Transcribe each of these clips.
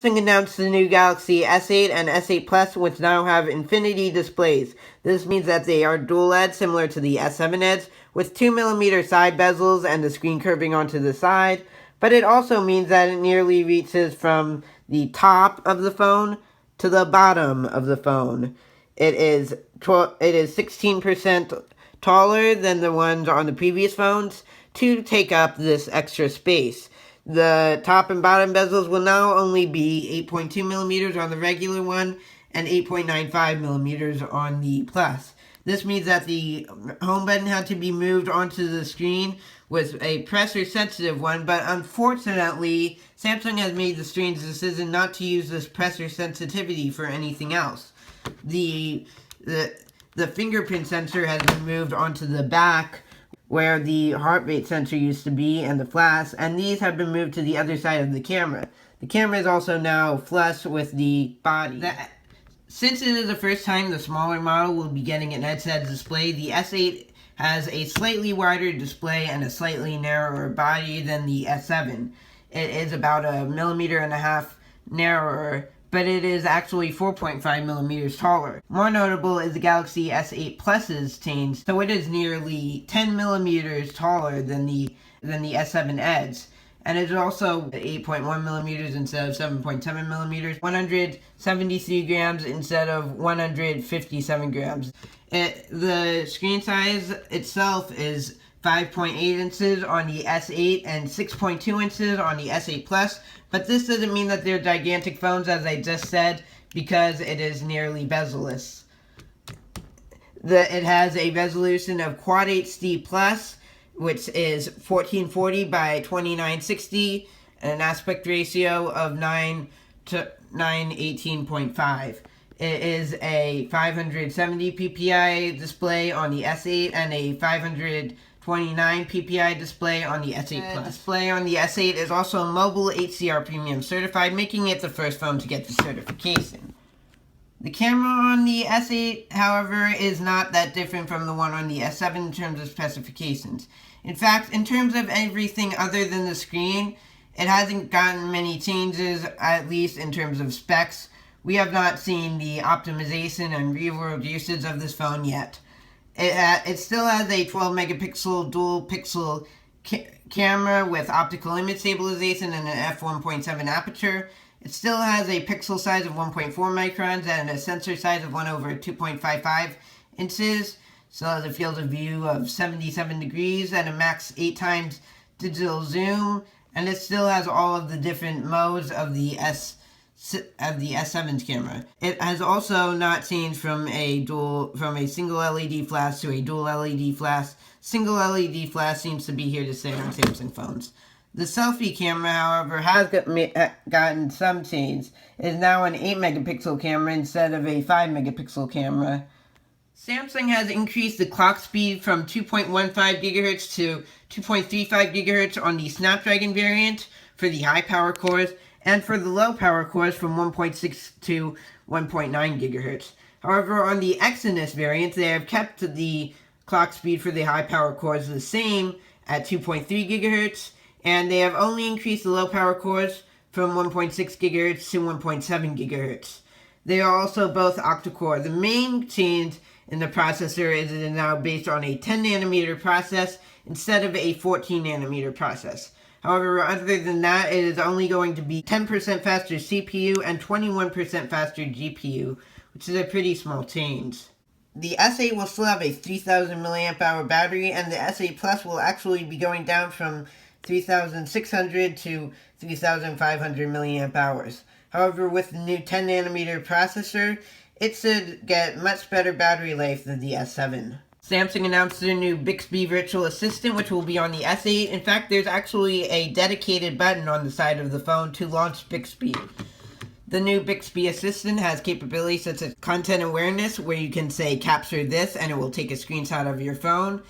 Samsung announced the new Galaxy S8 and S8 Plus, which now have infinity displays. This means that they are dual edge, similar to the S7 Edge, with 2mm side bezels and the screen curving onto the side. But it also means that it nearly reaches from the top of the phone to the bottom of the phone. It is 16% taller than the ones on the previous phones to take up this extra space. The top and bottom bezels will now only be 8.2 millimeters on the regular one and 8.95 millimeters on the Plus. This means that the home button had to be moved onto the screen with a pressure sensitive one, but unfortunately, Samsung has made the strange decision not to use this pressure sensitivity for anything else. The fingerprint sensor has been moved onto the back where the heart rate sensor used to be and the flash, and these have been moved to the other side of the camera. The camera is also now flush with the body. Since it is the first time the smaller model will be getting an edge-to-edge display, the S8 has a slightly wider display and a slightly narrower body than the S7. It is about 1.5 millimeters narrower, but it is actually 4.5 millimeters taller. More notable is the Galaxy S8 Plus's change, so it is nearly 10 millimeters taller than the S7 Edge. And it is also 8.1 millimeters instead of 7.7 millimeters, 173 grams instead of 157 grams. The screen size itself is 5.8 inches on the S8 and 6.2 inches on the S8 Plus, but this doesn't mean that they're gigantic phones, as I just said, because it is nearly bezel-less. It has a resolution of Quad HD Plus, which is 1440 by 2960, and an aspect ratio of 9 to 918.5. It is a 570 ppi display on the S8 and a 529 ppi display on the S8 Plus. Display on the S8 is also mobile HDR Premium certified, making it the first phone to get the certification. The camera on the S8, however, is not that different from the one on the S7 in terms of specifications. In fact, in terms of everything other than the screen, it hasn't gotten many changes, at least in terms of specs. We have not seen the optimization and real-world usage of this phone yet. It still has a 12 megapixel dual pixel camera with optical image stabilization and an f1.7 aperture. It still has a pixel size of 1.4 microns and a sensor size of 1/2.55 inches. Still has a field of view of 77 degrees and a max 8 times digital zoom. And it still has all of the different modes of the S7's camera. It has also not changed from a single LED flash to a dual LED flash. Single LED flash seems to be here to stay on Samsung phones. The selfie camera, however, has gotten some change. It is now an 8 megapixel camera instead of a 5 megapixel camera. Samsung has increased the clock speed from 2.15 GHz to 2.35 GHz on the Snapdragon variant for the high power cores, and for the low power cores from 1.6 to 1.9 GHz. However, on the Exynos variant, they have kept the clock speed for the high power cores the same at 2.3 GHz, and they have only increased the low power cores from 1.6 GHz to 1.7 GHz. They are also both octa-core. The main change in the processor is it is now based on a 10 nanometer process instead of a 14 nanometer process. However, other than that, it is only going to be 10% faster CPU and 21% faster GPU, which is a pretty small change. The S8 will still have a 3000 mAh battery, and the S8 Plus will actually be going down from 3600 to 3500 mAh. However, with the new 10 nanometer processor, it should get much better battery life than the S7. Samsung announced their new Bixby Virtual Assistant, which will be on the S8. In fact, there's actually a dedicated button on the side of the phone to launch Bixby. The new Bixby Assistant has capabilities such as content awareness, where you can say, capture this, and it will take a screenshot of your phone.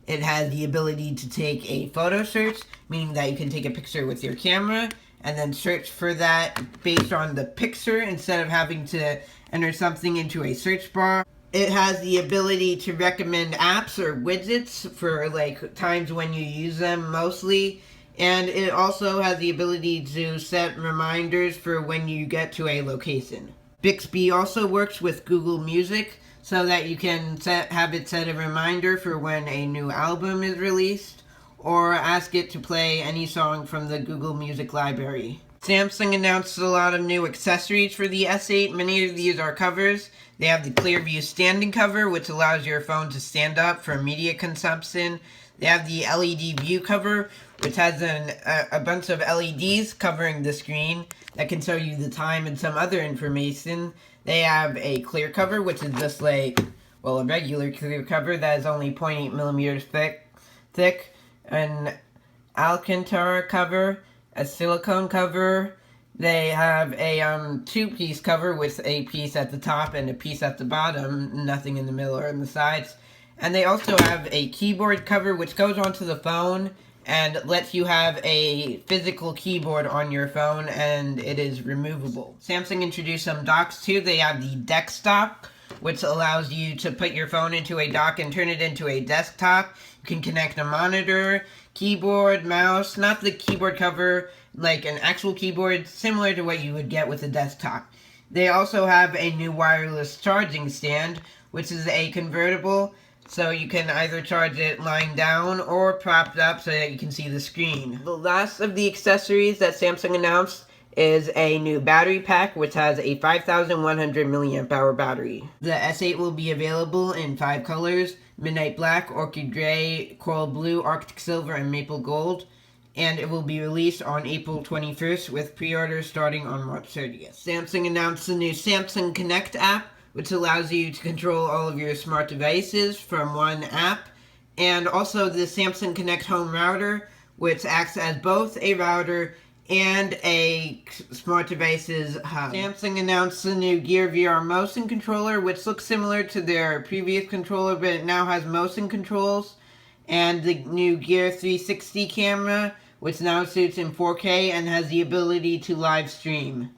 It has the ability to take a photo search, meaning that you can take a picture with your camera, and then search for that based on the picture instead of having to enter something into a search bar. It has the ability to recommend apps or widgets for like times when you use them mostly. And it also has the ability to set reminders for when you get to a location. Bixby also works with Google Music so that you can have it set a reminder for when a new album is released, or ask it to play any song from the Google Music library. Samsung announced a lot of new accessories for the S8. Many of these are covers. They have the Clearview standing cover, which allows your phone to stand up for media consumption. They have the LED view cover, which has a bunch of LEDs covering the screen that can show you the time and some other information. They have a clear cover, which is just like, well, a regular clear cover that is only 0.8 millimeters thick, an Alcantara cover, a silicone cover. They have a two-piece cover with a piece at the top and a piece at the bottom, nothing in the middle or in the sides. And they also have a keyboard cover which goes onto the phone and lets you have a physical keyboard on your phone, and it is removable. Samsung introduced some docks too. They have the Dex dock, which allows you to put your phone into a dock and turn it into a desktop. You can connect a monitor, keyboard, mouse, not the keyboard cover, like an actual keyboard, similar to what you would get with a desktop. They also have a new wireless charging stand, which is a convertible, so you can either charge it lying down or propped up so that you can see the screen. The last of the accessories that Samsung announced is a new battery pack, which has a 5,100 milliamp hour battery. The S8 will be available in 5 colors: Midnight Black, Orchid Gray, Coral Blue, Arctic Silver, and Maple Gold. And it will be released on April 21st with pre-orders starting on March 30th. Samsung announced the new Samsung Connect app, which allows you to control all of your smart devices from one app, and also the Samsung Connect Home Router, which acts as both a router and a smart devices hub. Samsung announced the new Gear VR motion controller, which looks similar to their previous controller, but it now has motion controls, and the new Gear 360 camera, which now shoots in 4K and has the ability to live stream.